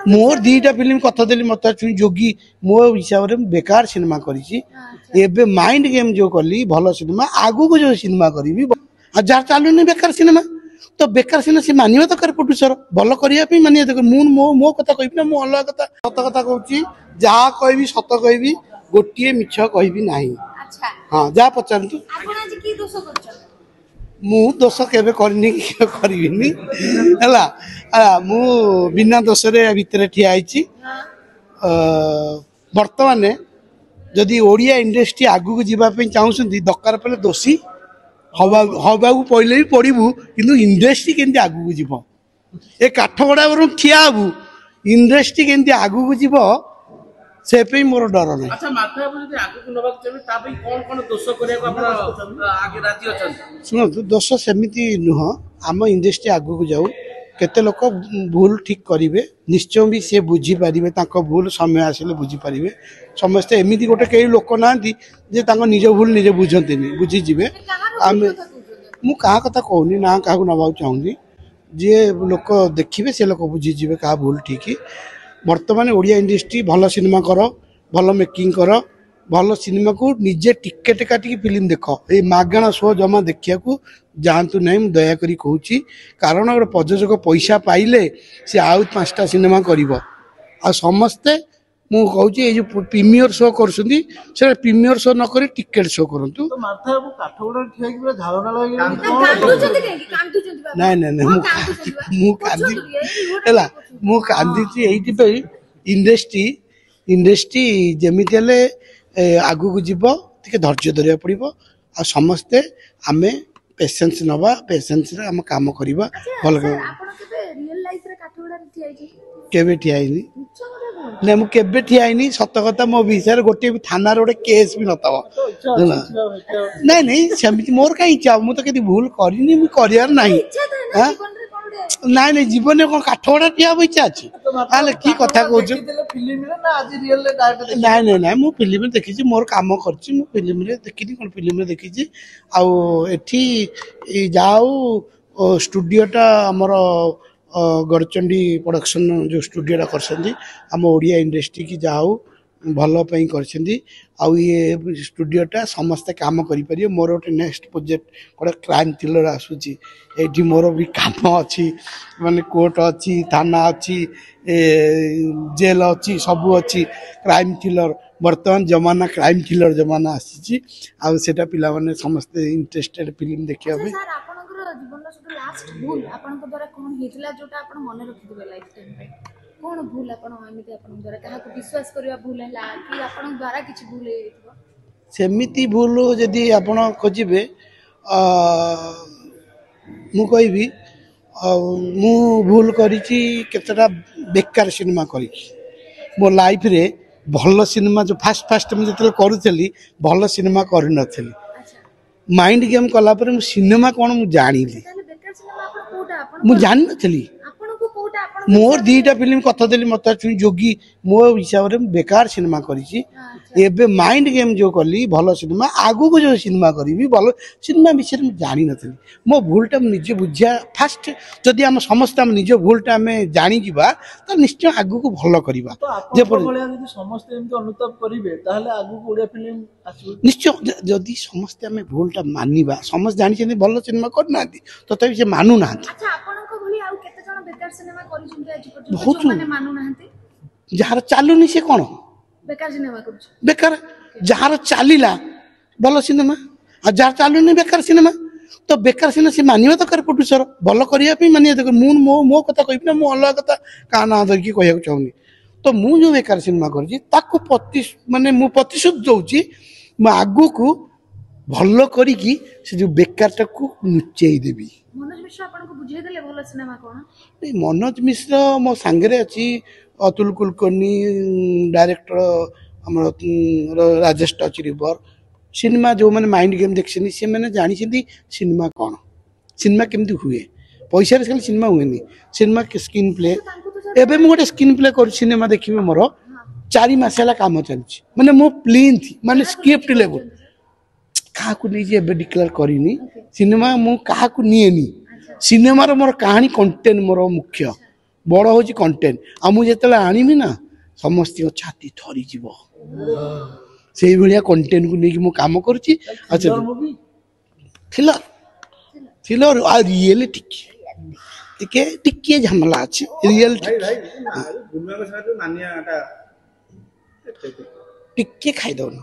मोर दीटा film कथा देली मत जोगी मो हिसाब से बेकार सिनेमा करी माइंड गेम जो कली भल सिनेमा आगु को जो सिनेमा करी जार चलुनी बेकार सिनेमा तो बेकार सिनेमा सी मानिबा दरकार प्रोड्यूसर भल करने मानिबा दरकार मु मो कथा कहबी ना मु अलग कथा सत कथा कहूँ जहाँ कहबी सत कहबी गोटे मिछ कहबी नाही। हाँ जहाँ पचारतु मु दोष केबे करनी करिनी हला मु बिना दोष रे भितर ठिया आइची। वर्तमान जदि ओडिया इंडस्ट्री आगु को जीवा पे चाहउछंती दरकार पले दोषी हवा को पहिले भी पड़बू किंतु इंडस्ट्री केंती आगु को जीव ए काठगड़ा ठिया हबू इंडस्ट्री केंती आगु को जीव से पे मोर डर नहीं। अच्छा माथा जदि आगु को नबाक चाहे ता पे कोन कोन दोष करिया को आपण आगे राजी अछन सुनो दोष सेमिति नुह आम इंडस्ट्री आगु को जाऊ केते लोक भूल ठीक करिवे निश्चय भी से बुझी पारिबे तांको भूल समय आसिले बुझी पारिबे समस्त एमिति गोटे कई लोक नांती जे तांको निज भूल निजे बुझंतिनी बुझी जिवे आमे मु कहा कथा कहूनी ना का नबाक चाहूनी जे लोक देखिबे से लोक बुझी जिवे का भूल ठीक। वर्तमान ओडिया इंडस्ट्री भल सिनेमा कर भल मेकिंग कर भल सिनेमा को निजे टिकेट काटिकी फिल्म देख ये मागणा शो जमा देखिया जातु ना दयाकोरी कहूँ कारण गोटे प्रयोजक पैसा पाइले सी आउ 5टा सिनेमा कर समस्ते मु कहूँ ये जो प्रीमियर शो कर प्रीमियर शो नक टिकेट शो करूँ ना ना ना मु कांदी इंडस्ट्री इंडस्ट्री जमीती आगु को जीव टे धैर्य धरिया पड़ो आ समस्ते आम पेसेंस नवा पेसेंस रे आम काम करवा भल केबे ठियाइनी ना मु केबे ठियाइनी सत कथा मो विषय गोटे भी थाना गोटे केस भी नतब नहीं नहीं सेमती मोर कहीं इच्छा मु तो कभी भूल करनी मु करियार नहीं नाई नहीं जीवन में कौन काठगड़ा ठिया इच्छा अच्छी कि कथा कहूँ नाई नाई नाई मु फिल्म देखी मोर काम कर फिल्म देखी कौन फिल्म देखी आठी जाऊ स्टूडियोटा आमर गड़चंडी प्रोडक्शन जो स्टूडियोटा कर ओडिया इंडस्ट्री की जाऊ भल कर ये स्टूडियोटा समस्ते काम करें मोर गोटे नेक्स्ट प्रोजेक्ट गोटे क्राइम थ्रिलर आसूची ये मोर भी काम अच्छी माने कोर्ट अच्छी थाना अच्छी जेल अच्छी सबू अच्छी क्राइम थ्रिलर वर्तमान जमाना क्राइम थ्रिलर जमाना आसी आटा पिला माने समस्ते इंटरेस्टेड फिल्म देखिया कौन भूल विश्वास करवा भूल है कि आपण द्वारा किछि भूल हेतिबो सेमिति भूल जदि आपण खोजिबे मु कहबी मु भूल करिछि केतटा बेकार सिनेमा करिछि मो लाइफ रे भल सिनेमा जो फास्ट फास्ट मु जतले करूथली भल सिनेमा कर नथली माइंड गेम कला पर मु सिनेमा कोन मु जानिली मु जानि नथली मोर दीटा फिल्म कथा देली मत जोगी मो हिसाब से बेकार सिनेमा करी माइंड गेम जो कली भल सिनेमा आगु को जो सिनेमा करी भल सिनेमा विषय में जानी नथली मो भूलटा निजे बुझिया फास्ट जदि आम समस्त आम निज भूलटा आम जानी जिबा तो निश्चय आगु को भल करबा समस्त अनुताप करिवे ताहले आगु को ओडिया फिल्म आसु निश्चय जदि समस्त आम भूलटा मानिबा समस्त जानि छथि भल सिनेमा करना तथापि से मानु ना बहुत जार चलुनी से कौन बेकार जार चलला भल सिनेमा आ जार चलुनी बेकार सिनेमा तो बेकार सिनेमा से मानिबा दरकार प्रोड्यूसर भल करने मानिबा दरकार मु मो कथा कहबी ना मु अलग कथा का ना धरिकी कहया चाहूनी तो मु जो बेकार सिनेमा कर माने मु प्रतिशोध दउची मु आगु को भल करी से जो बेकारटा को नुचेई देबी। मनोज मिश्र आपन को बुझे देले भलो सिनेमा कोन नहीं मनोज मिश्र मो सांगरे अछि अतुल कुलकर्णी डायरेक्टर हमर राजेश टच रिवर सिनेमा जो माने माइंड गेम देखछनी से माने जानि छिंदी सिनेमा कोन सिनेमा केमती हुए पैसा रे सिनेमा हुएनी सिनेमा के स्क्रीन प्ले एबे मो गोटे स्क्रीन प्ले कर सिनेमा देखिबे मोर 4 मास हला काम चलछि माने मो प्लेन थी माने स्क्रिप्ट लेवल क्या नहीं डिक्लेयर करनी सिनेमा मु क्या निएनी सिनेमा मोर कहानी कंटेंट मोर मुख्य ବଡ଼ ହେଉଛି କଣ୍ଟେଣ୍ଟ। ଆଉ ମୁଁ ଯେତେବେଳେ ଆଣିବି ନା ସମସ୍ତଙ୍କ ଛାତି ଥରିଯିବ। ସେଇଭଳିଆ କଣ୍ଟେଣ୍ଟକୁ ନେଇକି ମୁଁ କାମ କରୁଛି। ଆଉ ଥିଲର ଆଉ ରିଏଲ ଟିକେ ଟିକେ ଝାମେଲା ଅଛି ରିଏଲ ଟିକେ ଖାଇଦଉନ।